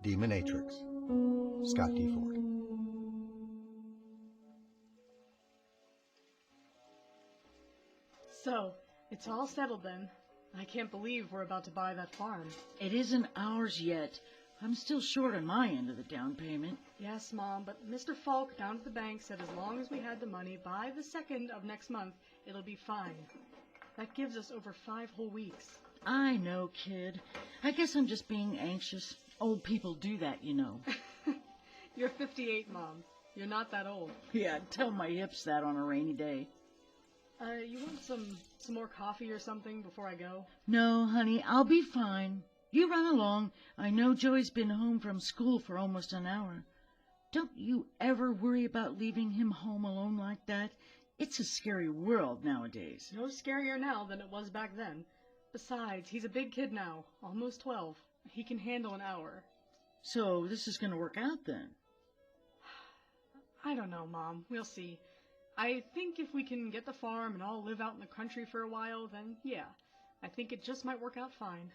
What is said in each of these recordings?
Demonatrix, Scott D. Foard. So, it's all settled then. I can't believe we're about to buy that farm. It isn't ours yet. I'm still short on my end of the down payment. Yes, Mom, but Mr. Falk down at the bank said as long as we had the money by the 2nd of next month, it'll be fine. That gives us over 5 whole weeks. I know, kid. I guess I'm just being anxious. Old people do that, you know. You're 58, Mom. You're not that old. Yeah, tell my hips that on a rainy day. You want some more coffee or something before I go? No, honey, I'll be fine. You run along. I know Joey's been home from school for almost an hour. Don't you ever worry about leaving him home alone like that? It's a scary world nowadays. No scarier now than it was back then. Besides, he's a big kid now, almost 12. He can handle an hour. So this is going to work out then? I don't know, Mom. We'll see. I think if we can get the farm and all live out in the country for a while, then yeah. I think it just might work out fine.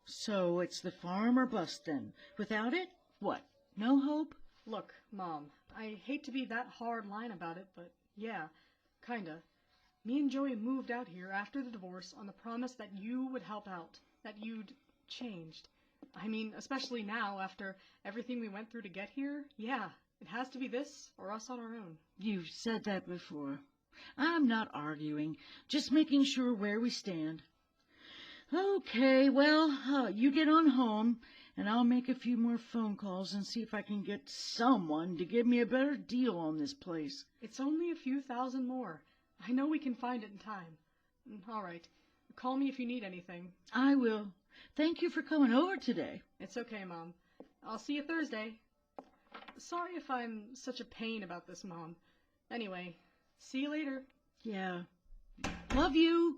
So it's the farm or bust then. Without it, what? No hope? Look, Mom, I hate to be that hard line about it, but yeah, kinda. Me and Joey moved out here after the divorce on the promise that you would help out, that you'd changed. I mean, especially now after everything we went through to get here, yeah, it has to be this or us on our own. You've said that before. I'm not arguing, just making sure where we stand. Okay, well, you get on home, and I'll make a few more phone calls and see if I can get someone to give me a better deal on this place. It's only a few thousand more. I know we can find it in time. All right. Call me if you need anything. I will. Thank you for coming over today. It's okay, Mom. I'll see you Thursday. Sorry if I'm such a pain about this, Mom. Anyway, see you later. Yeah. Love you.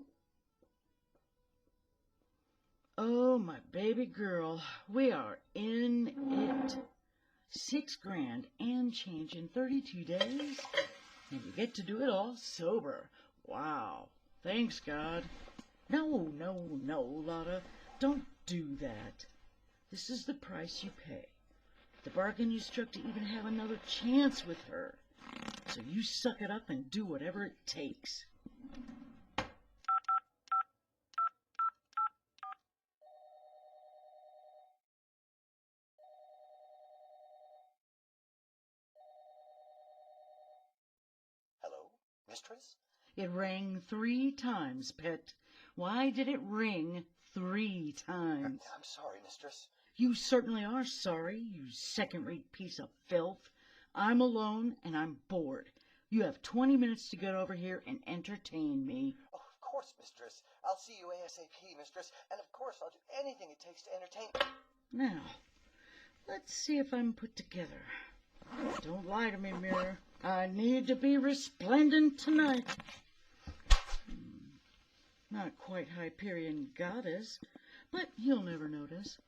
Oh, my baby girl, we are in it. $6,000 and change in 32 days, and you get to do it all sober. Wow. Thanks, God. No, Lotta. Don't do that. This is the price you pay. The bargain you struck to even have another chance with her. So you suck it up and do whatever it takes. Hello, mistress? It rang 3 times, pet. Why did it ring 3 times? I'm sorry, mistress. You certainly are sorry, you second-rate piece of filth. I'm alone and I'm bored. You have 20 minutes to get over here and entertain me. Oh, of course, mistress. I'll see you ASAP, mistress. And of course, I'll do anything it takes to entertain. Now, let's see if I'm put together. Don't lie to me, mirror. I need to be resplendent tonight. Not quite Hyperion goddess, but you'll never notice.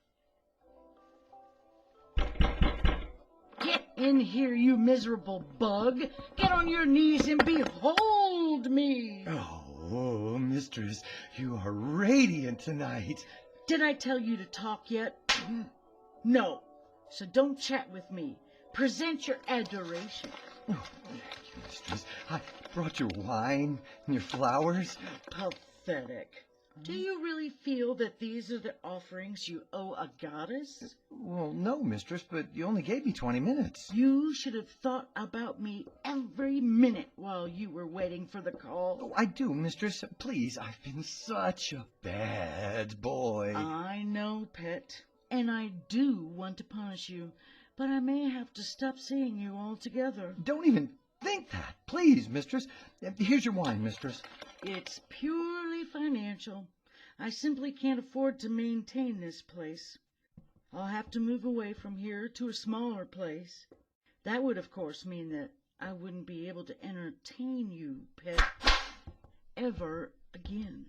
Get in here, you miserable bug. Get on your knees and behold me. Oh, mistress, you are radiant tonight. Did I tell you to talk yet? No. So don't chat with me. Present your adoration. Oh, thank you, mistress. I brought your wine and your flowers. Pathetic. Do you really feel that these are the offerings you owe a goddess? Well, no, mistress, but you only gave me 20 minutes. You should have thought about me every minute while you were waiting for the call. Oh, I do, mistress. Please, I've been such a bad boy. I know, pet, and I do want to punish you, but I may have to stop seeing you altogether. Don't even think that. Please, mistress. Here's your wine, mistress. It's purely financial. I simply can't afford to maintain this place. I'll have to move away from here to a smaller place. That would, of course, mean that I wouldn't be able to entertain you, pet, ever again.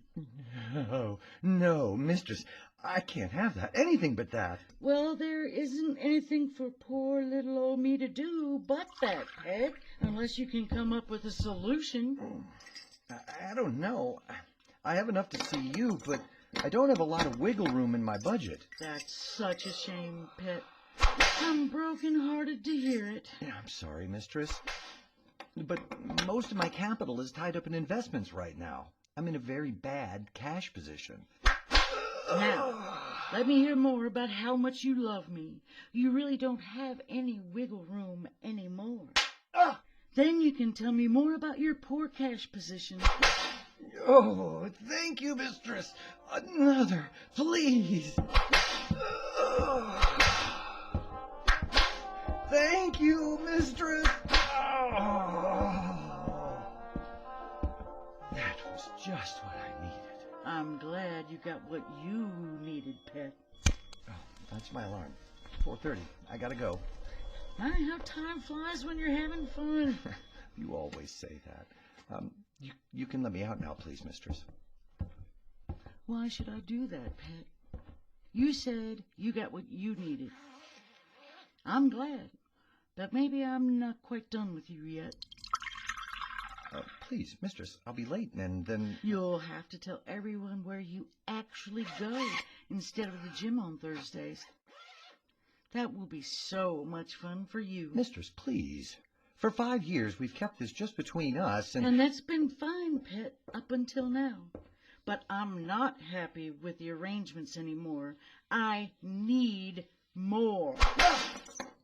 No, mistress. I can't have that. Anything but that. Well, there isn't anything for poor little old me to do but that, pet, unless you can come up with a solution. I don't know. I have enough to see you, but I don't have a lot of wiggle room in my budget. That's such a shame, pet. I'm broken-hearted to hear it. Yeah, I'm sorry, mistress. But most of my capital is tied up in investments right now. I'm in a very bad cash position. Now, let me hear more about how much you love me. You really don't have any wiggle room anymore. Then you can tell me more about your poor cash position. Oh, thank you, mistress. Another, please. Thank you, mistress. That was just what I needed. I'm glad you got what you needed, pet. Oh, that's my alarm. 4:30. I gotta go. My, how time flies when you're having fun. You always say that. You can let me out now, please, mistress. Why should I do that, pet? You said you got what you needed. I'm glad, but maybe I'm not quite done with you yet. Please, mistress, I'll be late, and then... You'll have to tell everyone where you actually go instead of the gym on Thursdays. That will be so much fun for you. Mistress, please. For 5 years, we've kept this just between us, And that's been fine, pet, up until now. But I'm not happy with the arrangements anymore. I need more.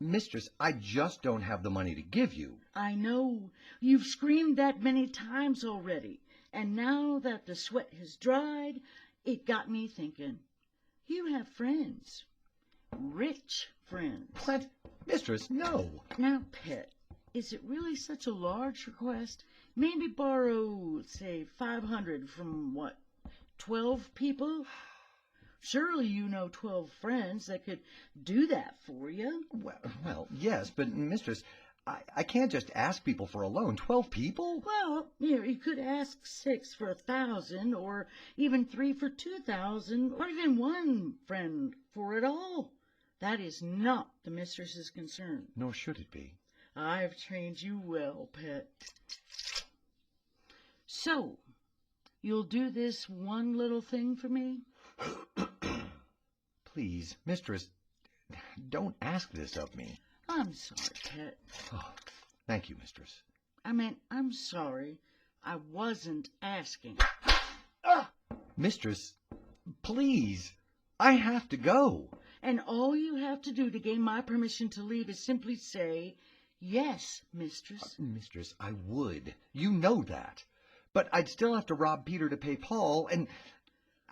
Mistress, I just don't have the money to give you. I know. You've screamed that many times already. And now that the sweat has dried, it got me thinking. You have friends. Rich friends. What? Mistress, no. Now, pet, is it really such a large request? Maybe borrow, say, 500 from, 12 people? Surely you know 12 friends that could do that for you. Well, yes, but mistress, I can't just ask people for a loan. 12 people? Well, you could ask 6 for 1,000, or even 3 for 2,000, or even 1 friend for it all. That is not the mistress's concern. Nor should it be. I've trained you well, pet. So, you'll do this one little thing for me? Please, mistress, don't ask this of me. I'm sorry, pet. Oh, thank you, mistress. I'm sorry. I wasn't asking. Mistress, please, I have to go. And all you have to do to gain my permission to leave is simply say, yes, mistress. Mistress, I would. You know that. But I'd still have to rob Peter to pay Paul, and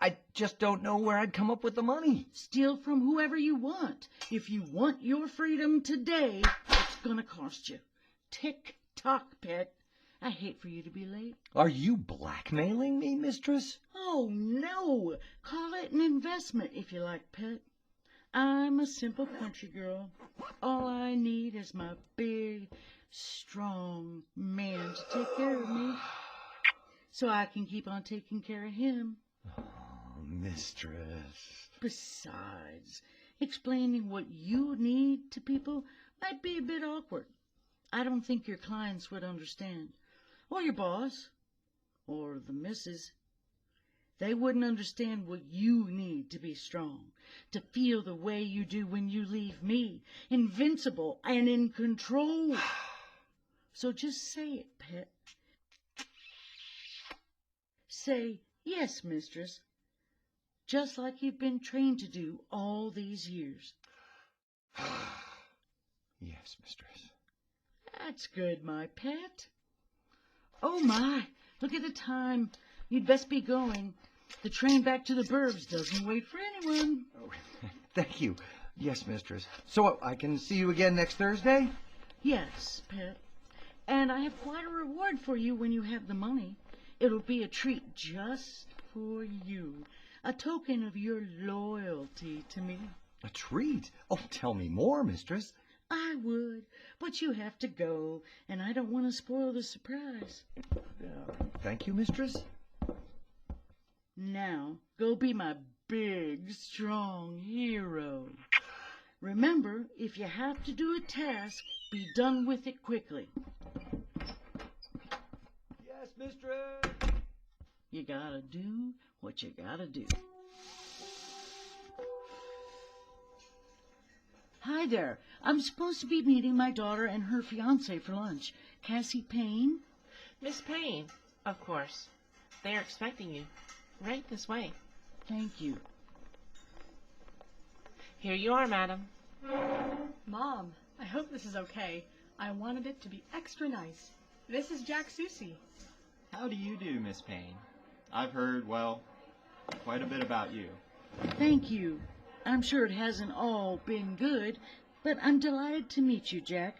I just don't know where I'd come up with the money. Steal from whoever you want. If you want your freedom today, it's gonna cost you. Tick-tock, pet. I hate for you to be late. Are you blackmailing me, mistress? Oh, no. Call it an investment if you like, pet. I'm a simple country girl. All I need is my big, strong man to take care of me, so I can keep on taking care of him. Oh, mistress. Besides, explaining what you need to people might be a bit awkward. I don't think your clients would understand. Or your boss. Or the missus. They wouldn't understand what you need to be strong. To feel the way you do when you leave me. Invincible and in control. So just say it, pet. Say, yes, mistress. Just like you've been trained to do all these years. Yes, mistress. That's good, my pet. Oh, my. Look at the time. You'd best be going. The train back to the burbs doesn't wait for anyone. Oh, thank you. Yes, mistress. So I can see you again next Thursday? Yes, pet. And I have quite a reward for you when you have the money. It'll be a treat just for you. A token of your loyalty to me. A treat? Oh, tell me more, mistress. I would, but you have to go, and I don't want to spoil the surprise. Thank you, mistress. Now, go be my big, strong hero. Remember, if you have to do a task, be done with it quickly. Yes, mistress. You gotta do what you gotta do. Hi there. I'm supposed to be meeting my daughter and her fiancé for lunch. Cassie Payne? Miss Payne, of course. They are expecting you. Right this way. Thank you. Here you are, madam. Mom, I hope this is okay. I wanted it to be extra nice. This is Jack Susie. How do you do, Miss Payne? I've heard, well, quite a bit about you. Thank you. I'm sure it hasn't all been good, but I'm delighted to meet you, Jack.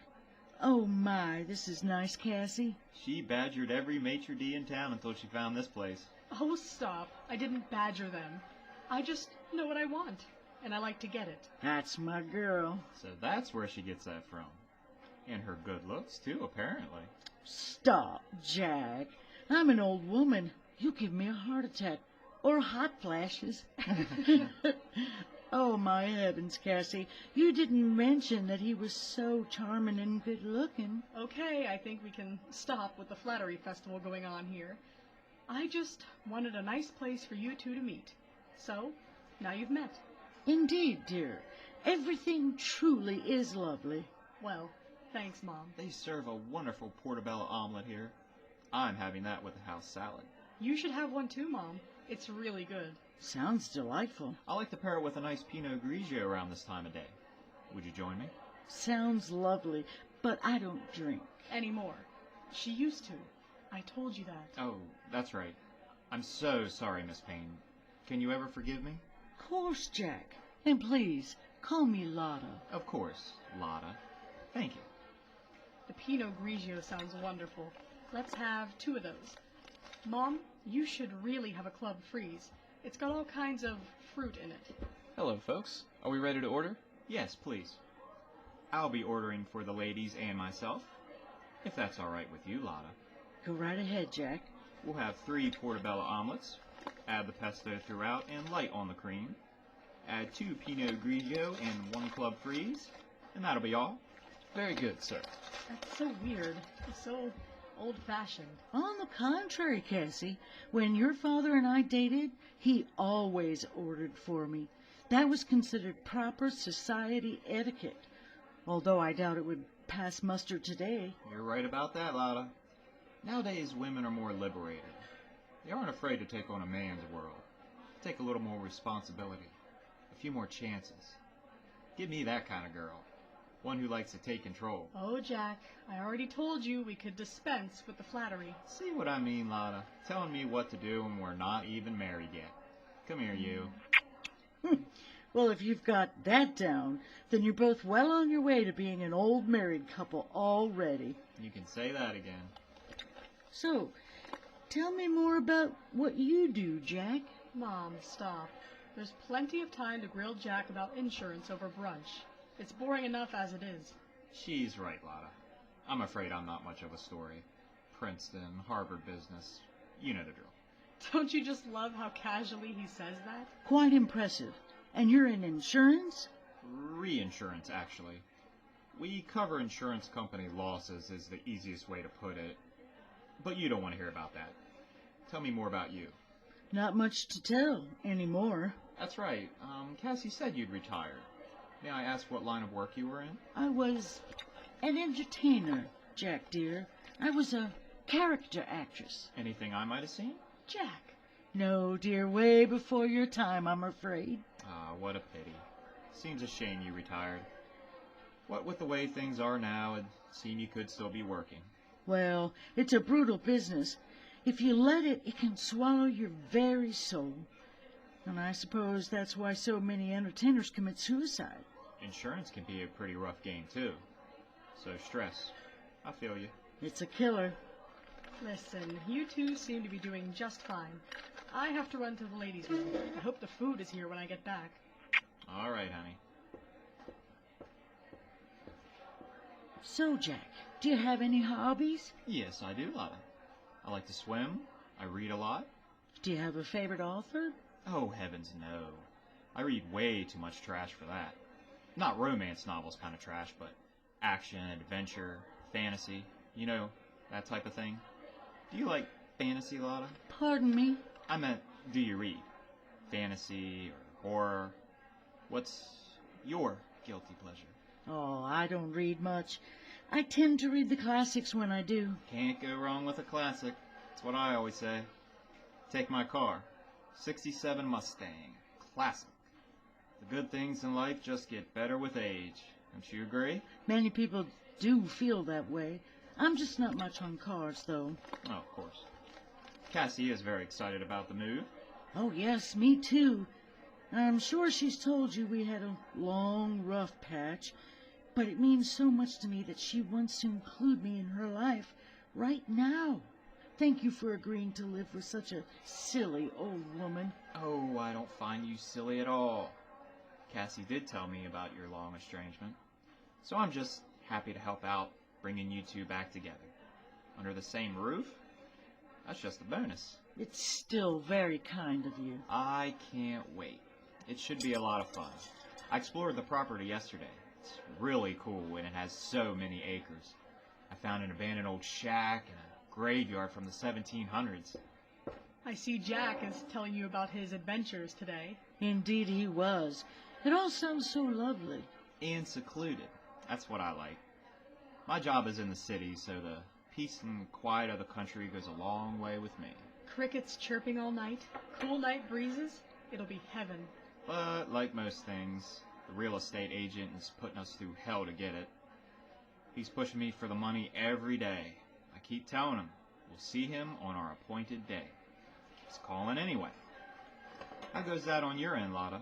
Oh my, this is nice, Cassie. She badgered every maitre d' in town until she found this place. Oh, stop. I didn't badger them. I just know what I want, and I like to get it. That's my girl. So that's where she gets that from. And her good looks, too, apparently. Stop, Jack. I'm an old woman. You'll give me a heart attack. Or hot flashes. Oh, my heavens, Cassie. You didn't mention that he was so charming and good-looking. Okay, I think we can stop with the flattery festival going on here. I just wanted a nice place for you two to meet. So, now you've met. Indeed, dear. Everything truly is lovely. Well, thanks, Mom. They serve a wonderful portobello omelet here. I'm having that with a house salad. You should have one too, Mom. It's really good. Sounds delightful. I like to pair it with a nice Pinot Grigio around this time of day. Would you join me? Sounds lovely, but I don't drink. Anymore. She used to. I told you that. Oh, that's right. I'm so sorry, Miss Payne. Can you ever forgive me? Of course, Jack. And please, call me Lotta. Of course, Lotta. Thank you. The Pinot Grigio sounds wonderful. Let's have 2 of those. Mom, you should really have a club freeze. It's got all kinds of fruit in it. Hello, folks. Are we ready to order? Yes, please. I'll be ordering for the ladies and myself, if that's all right with you, Lotta. Go right ahead, Jack. We'll have 3 portobello omelets. Add the pesto throughout and light on the cream. Add 2 Pinot Grigio and 1 club freeze, and that'll be all. Very good, sir. That's so weird. It's so old-fashioned. On the contrary, Cassie, when your father and I dated, he always ordered for me. That was considered proper society etiquette, although I doubt it would pass muster today. You're right about that, Lotta. Nowadays, women are more liberated. They aren't afraid to take on a man's world. Take a little more responsibility. A few more chances. Give me that kind of girl. One who likes to take control. Oh, Jack, I already told you we could dispense with the flattery. See what I mean, Lotta? Telling me what to do when we're not even married yet. Come here, you. Well, if you've got that down, then you're both well on your way to being an old married couple already. You can say that again. So, tell me more about what you do, Jack. Mom, stop. There's plenty of time to grill Jack about insurance over brunch. It's boring enough as it is. She's right, Lotta. I'm afraid I'm not much of a story. Princeton, Harvard business. You know the drill. Don't you just love how casually he says that? Quite impressive. And you're in insurance? Reinsurance, actually. We cover insurance company losses is the easiest way to put it. But you don't want to hear about that. Tell me more about you. Not much to tell anymore. That's right. Cassie said you'd retired. May I ask what line of work you were in? I was an entertainer, Jack dear. I was a character actress. Anything I might have seen? Jack. No, dear, way before your time, I'm afraid. Ah, what a pity. Seems a shame you retired. What with the way things are now, it seemed you could still be working. Well, it's a brutal business. If you let it, it can swallow your very soul. And I suppose that's why so many entertainers commit suicide. Insurance can be a pretty rough game, too. So stress. I feel you. It's a killer. Listen, you two seem to be doing just fine. I have to run to the ladies' room. I hope the food is here when I get back. All right, honey. So, Jack, do you have any hobbies? Yes, I do, Lotta. I like to swim. I read a lot. Do you have a favorite author? Oh, heavens no. I read way too much trash for that. Not romance novels kind of trash, but action, adventure, fantasy. You know, that type of thing. Do you like fantasy, Lotta? Pardon me? I meant, do you read? Fantasy or horror? What's your guilty pleasure. Oh, I don't read much. I tend to read the classics when I do. Can't go wrong with a classic. That's what I always say. Take my car. 67 Mustang. Classic. The good things in life just get better with age. Don't you agree? Many people do feel that way. I'm just not much on cars, though. Oh, of course. Cassie is very excited about the move. Oh, yes, me too. I'm sure she's told you we had a long, rough patch, but it means so much to me that she wants to include me in her life right now. Thank you for agreeing to live with such a silly old woman. Oh, I don't find you silly at all. Cassie did tell me about your long estrangement, so I'm just happy to help out bringing you two back together. Under the same roof? That's just a bonus. It's still very kind of you. I can't wait. It should be a lot of fun. I explored the property yesterday. It's really cool and it has so many acres. I found an abandoned old shack and a graveyard from the 1700s. I see Jack is telling you about his adventures today. Indeed he was. It all sounds so lovely. And secluded. That's what I like. My job is in the city, so the peace and quiet of the country goes a long way with me. Crickets chirping all night, cool night breezes. It'll be heaven. But like most things, the real estate agent is putting us through hell to get it. He's pushing me for the money every day. I keep telling him we'll see him on our appointed day. He's calling anyway. How goes that on your end, Lotta?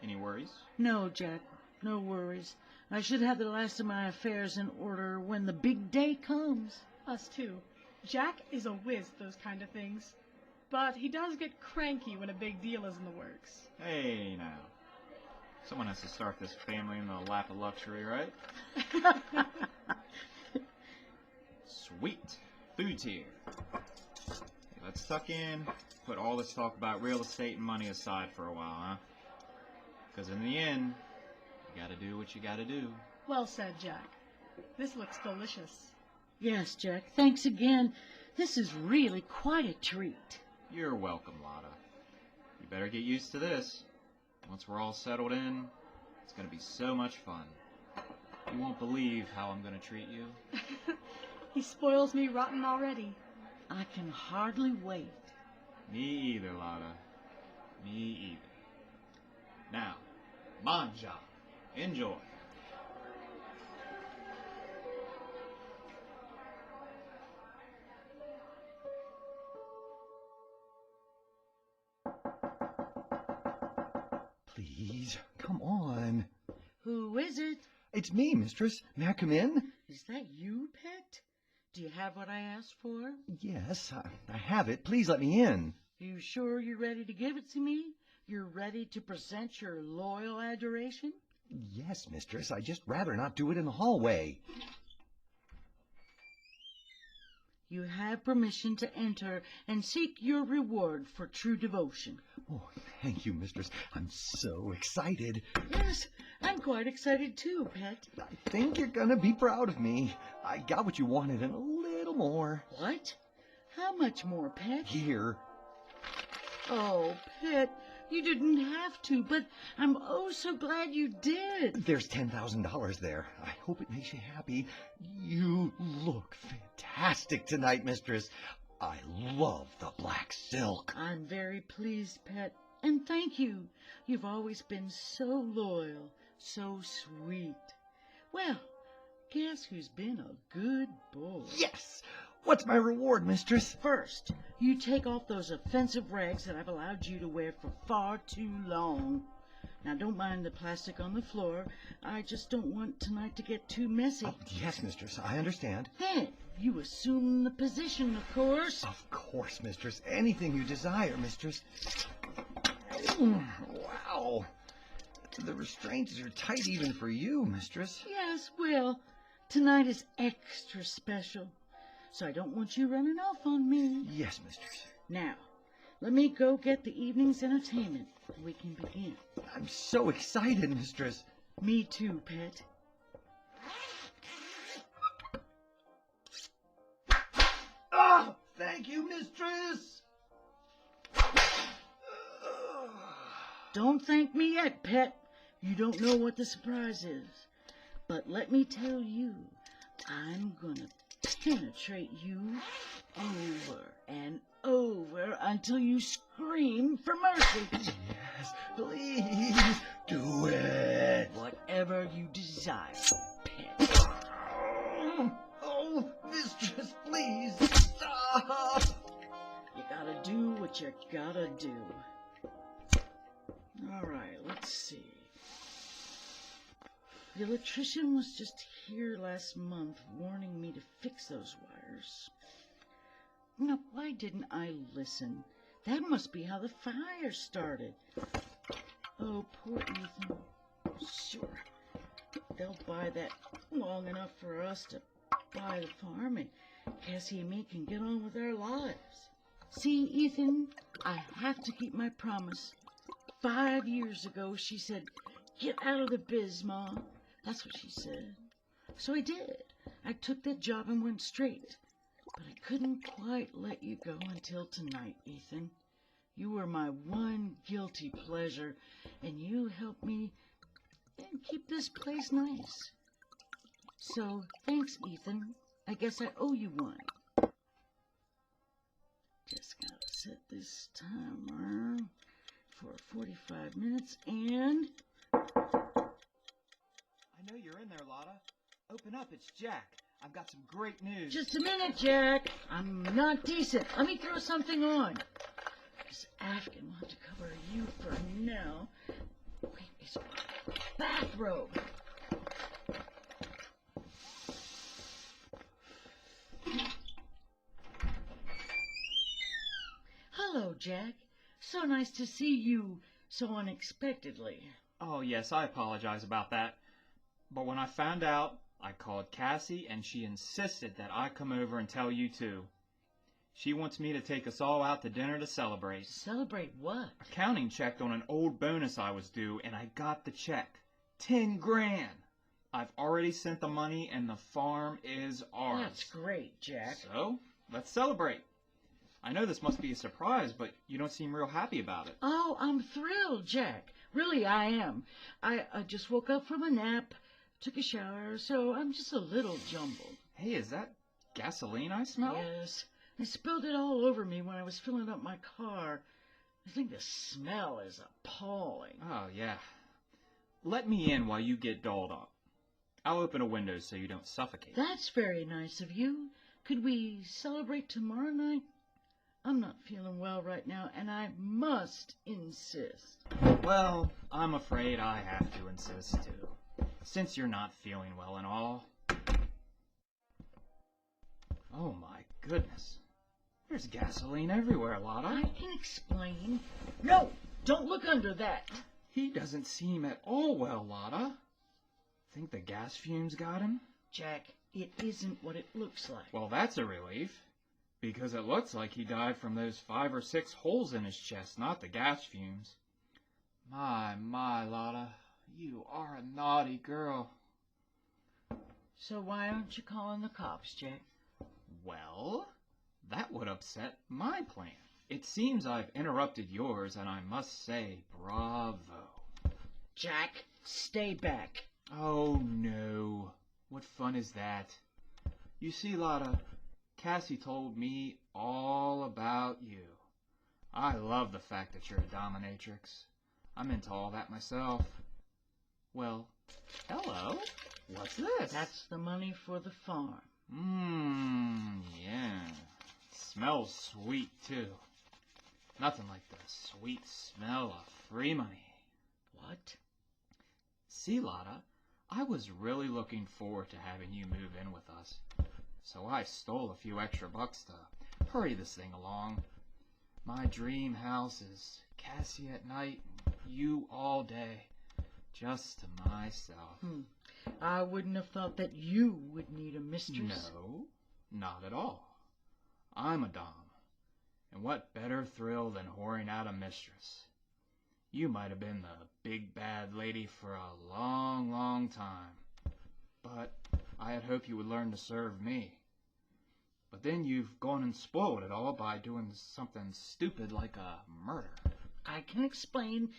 Any worries? No, Jack, no worries. I should have the last of my affairs in order when the big day comes. Us too. Jack is a whiz at those kind of things. But he does get cranky when a big deal is in the works. Hey, now. Someone has to start this family in the lap of luxury, right? Sweet. Food's here. Okay, let's tuck in, put all this talk about real estate and money aside for a while, huh? Because in the end, you gotta do what you gotta do. Well said, Jack. This looks delicious. Yes, Jack, thanks again. This is really quite a treat. You're welcome, Lotta. You better get used to this. Once we're all settled in, it's gonna be so much fun. You won't believe how I'm gonna treat you. He spoils me rotten already. I can hardly wait. Me either, Lotta. Me either. Now, manja. Enjoy. Please, come on. Who is it? It's me, mistress. May I come in? Is that you, Pet? Do you have what I asked for? Yes, I have it. Please let me in. You sure you're ready to give it to me? You're ready to present your loyal adoration? Yes, mistress. I'd just rather not do it in the hallway. You have permission to enter and seek your reward for true devotion. Oh, thank you, mistress. I'm so excited. Yes, I'm quite excited too, Pet. I think you're gonna be proud of me. I got what you wanted and a little more. What? How much more, Pet? Here. Oh, Pet, you didn't have to, but I'm oh so glad you did. There's $10,000 there. I hope it makes you happy. You look fantastic tonight, mistress. I love the black silk. I'm very pleased, Pet, and thank you. You've always been so loyal, so sweet. Well, guess who's been a good boy? Yes! What's my reward, mistress? First, you take off those offensive rags that I've allowed you to wear for far too long. Now, don't mind the plastic on the floor. I just don't want tonight to get too messy. Oh, yes, mistress. I understand. Then, you assume the position, of course. Of course, mistress. Anything you desire, mistress. Wow. The restraints are tight even for you, mistress. Yes, well, tonight is extra special. So I don't want you running off on me. Yes, mistress. Now, let me go get the evening's entertainment. We can begin. I'm so excited, mistress. Me too, Pet. Oh, thank you, mistress. Don't thank me yet, Pet. You don't know what the surprise is. But let me tell you, I'm gonna penetrate you over and over until you scream for mercy. Yes, please do it. Whatever you desire, pet. Oh, mistress, please stop. You gotta do what you gotta do. All right, let's see. The electrician was just here last month warning me to fix those wires. Now, why didn't I listen? That must be how the fire started. Oh, poor Ethan. Sure, they'll buy that long enough for us to buy the farm, and Cassie and me can get on with our lives. See, Ethan, I have to keep my promise. 5 years ago, she said, "Get out of the biz, Ma." That's what she said. So I did. I took that job and went straight. But I couldn't quite let you go until tonight, Ethan. You were my one guilty pleasure, and you helped me keep this place nice. So, thanks, Ethan. I guess I owe you one. Just gotta set this timer for 45 minutes, and... I know you're in there, Lotta. Open up, it's Jack. I've got some great news. Just a minute, Jack. I'm not decent. Let me throw something on. This Afghan will have to cover you for now. Wait, it's a bathrobe. Hello, Jack. So nice to see you so unexpectedly. Oh, yes, I apologize about that. But when I found out, I called Cassie, and she insisted that I come over and tell you too. She wants me to take us all out to dinner to celebrate. Celebrate what? Accounting checked on an old bonus I was due, and I got the check. 10 grand. I've already sent the money, and the farm is ours. That's great, Jack. So, let's celebrate. I know this must be a surprise, but you don't seem real happy about it. Oh, I'm thrilled, Jack. Really, I am. I just woke up from a nap, took a shower, so I'm just a little jumbled. Hey, is that gasoline I smell? Yes. I spilled it all over me when I was filling up my car. I think the smell is appalling. Oh, yeah. Let me in while you get dolled up. I'll open a window so you don't suffocate. That's very nice of you. Could we celebrate tomorrow night? I'm not feeling well right now, and I must insist. Well, I'm afraid I have to insist, too. Since you're not feeling well and all. Oh, my goodness. There's gasoline everywhere, Lotta. I can explain. No, don't look under that. He doesn't seem at all well, Lotta. Think the gas fumes got him? Jack, it isn't what it looks like. Well, that's a relief. Because it looks like he died from those 5 or 6 holes in his chest, not the gas fumes. My, Lotta. You are a naughty girl. So why aren't you calling the cops, Jack? Well, that would upset my plan. It seems I've interrupted yours, and I must say, bravo. Jack, stay back. Oh, no. What fun is that? You see, Lotta, Cassie told me all about you. I love the fact that you're a dominatrix. I'm into all that myself. Well, hello. What's this? That's the money for the farm. Yeah. Smells sweet, too. Nothing like the sweet smell of free money. What? See, Lotta, I was really looking forward to having you move in with us. So I stole a few extra bucks to hurry this thing along. My dream house is Cassie at night and you all day. Just to myself. I wouldn't have thought that you would need a mistress. No, not at all. I'm a dom. And what better thrill than whoring out a mistress? You might have been the big bad lady for a long, long time. But I had hoped you would learn to serve me. But then you've gone and spoiled it all by doing something stupid like a murder. I can explain.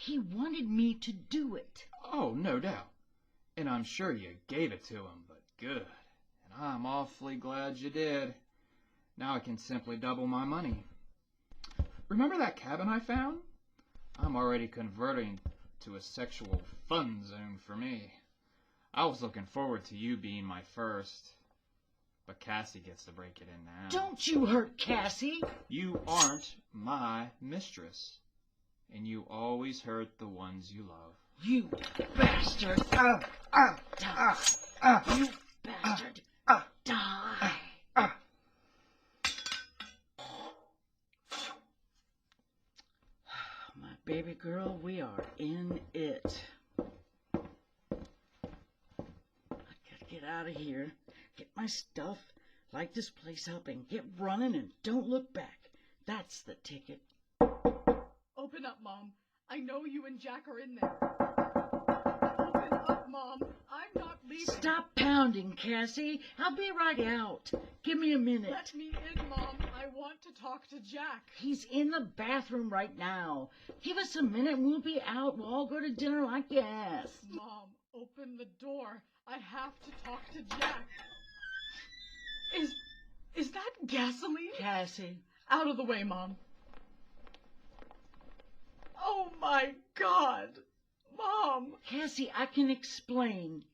He wanted me to do it. Oh, no doubt. And I'm sure you gave it to him, but good. And I'm awfully glad you did. Now I can simply double my money. Remember that cabin I found? I'm already converting to a sexual fun zone for me. I was looking forward to you being my first. But Cassie gets to break it in now. Don't you hurt Cassie. You aren't my mistress. And you always hurt the ones you love. You bastard. You bastard. Die. My baby girl, we are in it. I gotta get out of here. Get my stuff, light this place up, and get running and don't look back. That's the ticket. Open up, Mom. I know you and Jack are in there. Open up, Mom. I'm not leaving. Stop pounding, Cassie. I'll be right out. Give me a minute. Let me in, Mom. I want to talk to Jack. He's in the bathroom right now. Give us a minute and we'll be out. We'll all go to dinner, I guess. Mom, open the door. I have to talk to Jack. Is that gasoline? Cassie. Out of the way, Mom. Oh my God. Mom. Cassie, I can explain.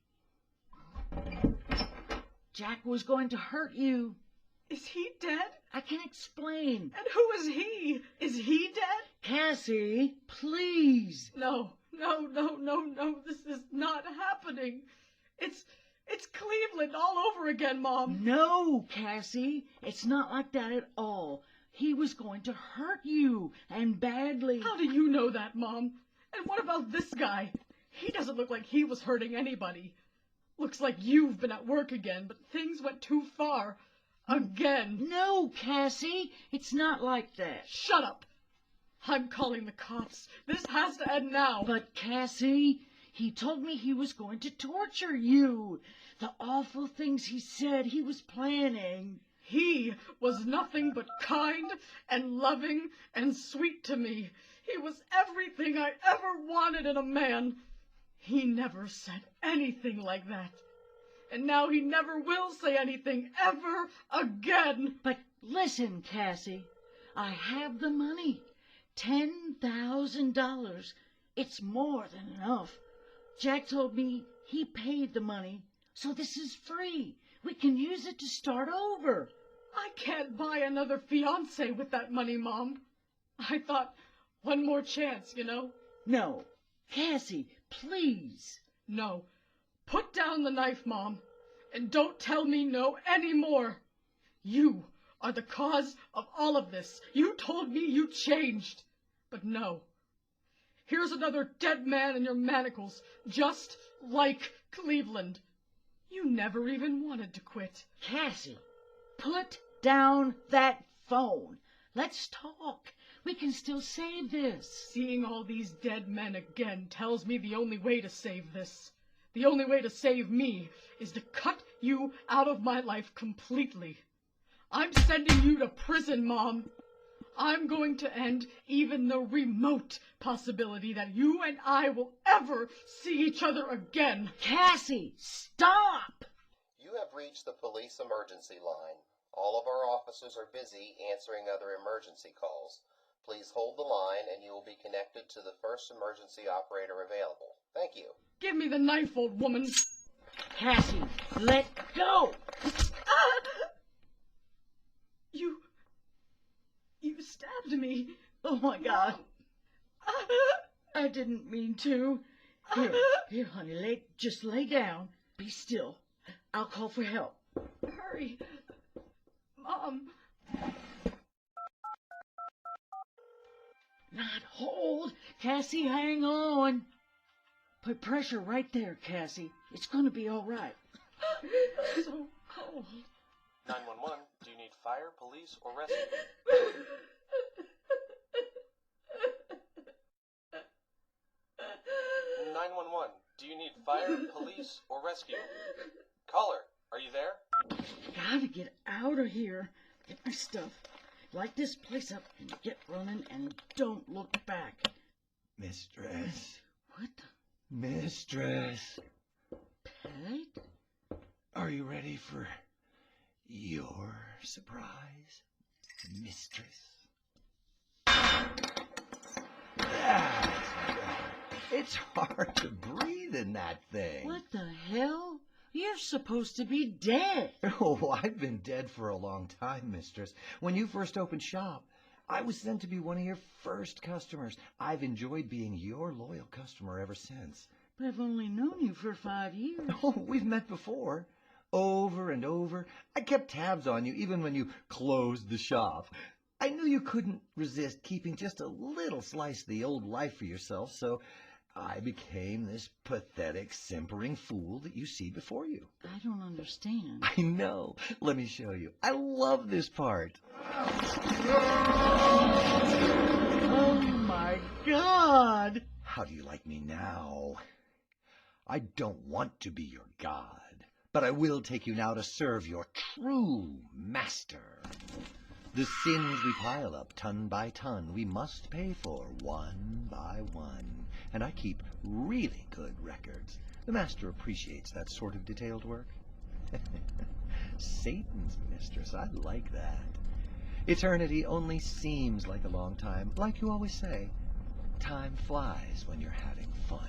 Jack was going to hurt you. Is he dead? I can explain. And who is he? Is he dead? Cassie, please. No. This is not happening. It's Cleveland all over again, Mom. No, Cassie. It's not like that at all. He was going to hurt you, and badly. How do you know that, Mom? And what about this guy? He doesn't look like he was hurting anybody. Looks like you've been at work again, but things went too far. Again. No, Cassie. It's not like that. Shut up. I'm calling the cops. This has to end now. But, Cassie, he told me he was going to torture you. The awful things he said he was planning. He was nothing but kind and loving and sweet to me. He was everything I ever wanted in a man. He never said anything like that. And now he never will say anything ever again. But listen, Cassie, I have the money. $10,000. It's more than enough. Jack told me he paid the money, so this is free. We can use it to start over. I can't buy another fiancé with that money, Mom. I thought, one more chance, you know? No. Cassie, please. No. Put down the knife, Mom, and don't tell me no anymore. You are the cause of all of this. You told me you changed. But no. Here's another dead man in your manacles, just like Cleveland. You never even wanted to quit. Cassie, put down that phone. Let's talk. We can still save this. Seeing all these dead men again tells me the only way to save this, the only way to save me, is to cut you out of my life completely. I'm sending you to prison, Mom. I'm going to end even the remote possibility that you and I will ever see each other again. Cassie, stop! You have reached the police emergency line. All of our officers are busy answering other emergency calls. Please hold the line and you will be connected to the first emergency operator available. Thank you. Give me the knife, old woman. Cassie, let go! You stabbed me. Oh, my God. I didn't mean to. Here, honey, just lay down. Be still. I'll call for help. Hurry. Mom. Not hold. Cassie, hang on. Put pressure right there, Cassie. It's going to be all right. So cold. 911, do you need fire, police, or rescue? 911, do you need fire, police, or rescue? Caller, are you there? Gotta get out of here. Get my stuff. Light this place up and get running and don't look back. Mistress. What? Mistress. Pet? Are you ready for your surprise, Mistress? It's hard to breathe in that thing. What the hell? You're supposed to be dead. Oh, I've been dead for a long time, Mistress. When you first opened shop, I was sent to be one of your first customers. I've enjoyed being your loyal customer ever since. But I've only known you for 5 years. Oh, we've met before. Over and over. I kept tabs on you even when you closed the shop. I knew you couldn't resist keeping just a little slice of the old life for yourself, so I became this pathetic, simpering fool that you see before you. I don't understand. I know. Let me show you. I love this part. Oh my God! How do you like me now? I don't want to be your god, but I will take you now to serve your true master. The sins we pile up ton by ton, we must pay for one by one. And I keep really good records. The master appreciates that sort of detailed work. Satan's mistress, I like that. Eternity only seems like a long time. Like you always say, time flies when you're having fun.